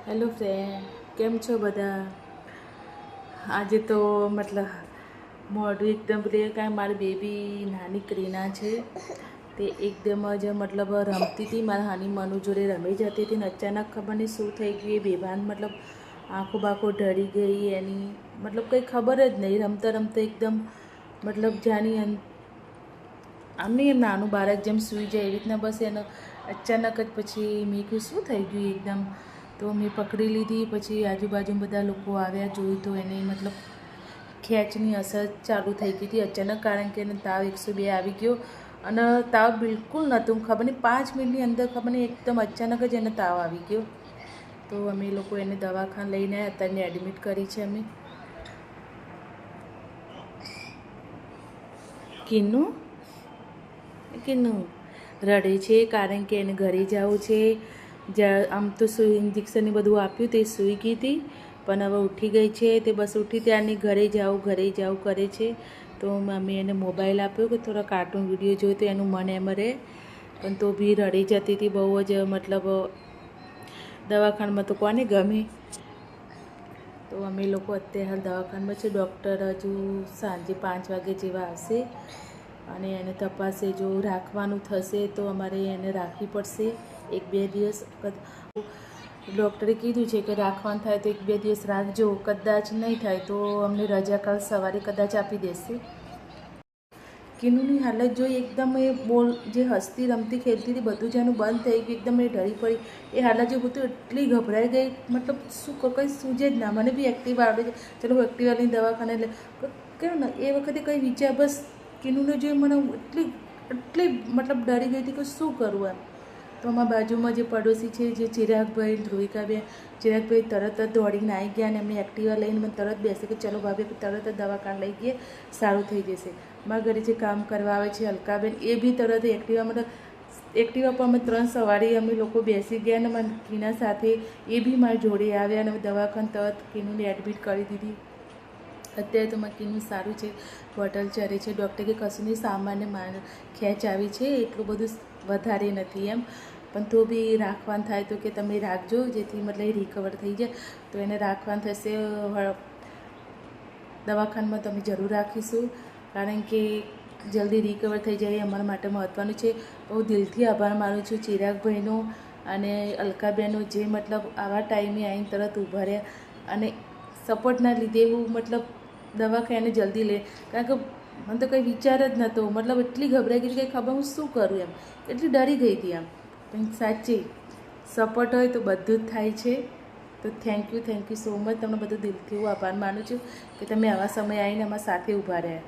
Hello friend, કેમ છો બધા? આજે તો મતલબ મોઢું એકદમ કાંઈ મારી બેબી નાની ક્રીના છે તે એકદમ જ મતલબ રમતી હતી, મારા હાની મનુ જોડે રમી જતી હતી ને અચાનક ખબર નહીં શું થઈ ગયું, એ બેભાન મતલબ આંખો બાંખો ઢળી ગઈ એની, મતલબ કંઈ ખબર જ નહીં. રમતા રમતા એકદમ મતલબ જાની આમ નહીં એમ નાનું બાળક જેમ સૂઈ જાય એવી રીતના બસ એનો અચાનક જ પછી મેં કહ્યું શું થઈ ગયું એકદમ, તો મેં પકડી લીધી. પછી આજુબાજુ બધા લોકો આવ્યા, જોયું તો એને મતલબ ખેંચની અસર ચાલુ થઈ ગઈ હતી અચાનક, કારણ કે એને તાવ 102 આવી ગયો અને તાવ બિલકુલ નહોતું, ખબર નહીં 5 મિનિટની અંદર ખબર નહીં એકદમ અચાનક જ એને તાવ આવી ગયો. તો અમે લોકો એને દવાખાને લઈને આવ્યા, અત્યારે એડમિટ કરી છે અમે. કિન્નું કિન્નું રડે છે કારણ કે એને ઘરે જવું છે. આમ તો ઇન્જેક્શન બધું આપ્યું તે સૂઈ ગઈ હતી, પણ હવે ઉઠી ગઈ છે. તે બસ ઉઠી ત્યારની ઘરે જાઉં કરે છે. તો મમ્મી એને મોબાઈલ આપ્યો કે થોડા કાર્ટૂન વિડીયો જોયું તો એનું મન એમ રહે, પણ તો બી રડી જતી હતી બહુ જ, મતલબ દવાખાનામાં તો કોને ગમે. તો અમે લોકો અત્યારે હાલ દવાખાનામાં છે. ડૉક્ટર હજુ સાંજે 5 વાગે જેવા આવશે અને એને તપાસે, જો રાખવાનું થશે તો અમારે એને રાખવી પડશે 1-2 દિવસ. ડૉક્ટરે કીધું છે કે રાખવાનું થાય તો 1-2 દિવસ રાખજો, કદાચ નહીં થાય તો અમને રજા કાલ સવારે કદાચ આપી દેશે. કિન્નુની હાલત જોઈ એકદમ એ બોલ જે હસતી રમતી ખેલતી હતી બધું જ એનું બંધ થઈ ગયું, એકદમ એ ઢળી પડી. એ હાલત જે હતું એટલી ગભરાઈ ગઈ, મતલબ શું કંઈ સૂજે જ ના. મને બી એક્ટિવા આવડે છે, ચલો હું એક્ટિવાની દવાખાને લે કેવું ને એ વખતે કંઈ વિચાર, બસ કિન્નુને જોઈ મને એટલી મતલબ ડરી ગઈ હતી કે શું કરું એમ. તો અમારા બાજુમાં જે પડોશી છે, જે ચિરાગભાઈ, ધ્રુવિકાબેન, ચિરાગભાઈ તરત જ દોડીને આવી ગયા અને એમની એક્ટિવા લઈને મને તરત બેસે કે ચલો ભાભી તરત જ દવાખાને લઈ ગઈએ, સારું થઈ જશે. મારા ઘરે જે કામ કરવા આવે છે અલકાબેન, એ બી તરત એક્ટિવા મતલબ એક્ટિવા પર અમે 3 સવારે અમે લોકો બેસી ગયા અને મારી કીના સાથે એ બી મારી જોડે આવ્યા અને દવાખાને તરત કીનુને એડમિટ કરી દીધી. અત્યારે તો મારું કીનું સારું છે, બોટલ ચરે છે. ડૉક્ટર કે કશું નહીં, સામાન્ય ખેંચ આવી છે, એટલું બધું વધારે નથી એમ, પણ તો બી રાખવાનું થાય તો કે તમે રાખજો જેથી મતલબ એ રિકવર થઈ જાય. તો એને રાખવાનું થશે દવાખાનામાં, તમે જરૂર રાખીશું કારણ કે જલ્દી રિકવર થઈ જાય એ અમારા માટે મહત્ત્વનું છે. બહુ દિલથી આભાર માનું છું ચિરાગભાઈનો અને અલકાબેનનો, જે મતલબ આવા ટાઈમે આવીને તરત ઊભા રહ્યા અને સપોર્ટના લીધે હું મતલબ દવાખાને જલ્દી લે, કારણ કે મને તો કંઈ વિચાર જ નહોતો, મતલબ એટલી ગભરાઈ ગઈ કંઈ ખબર હું શું કરું એમ, એટલી ડરી ગઈ હતી આમ. પણ સાચી સપોર્ટ હોય તો બધું જ થાય છે. તો થેન્ક યુ સો મચ, તમને બધું દિલથી હું આભાર માનું છું કે તમે આવા સમય આવીને અમારા સાથે ઊભા રહ્યા.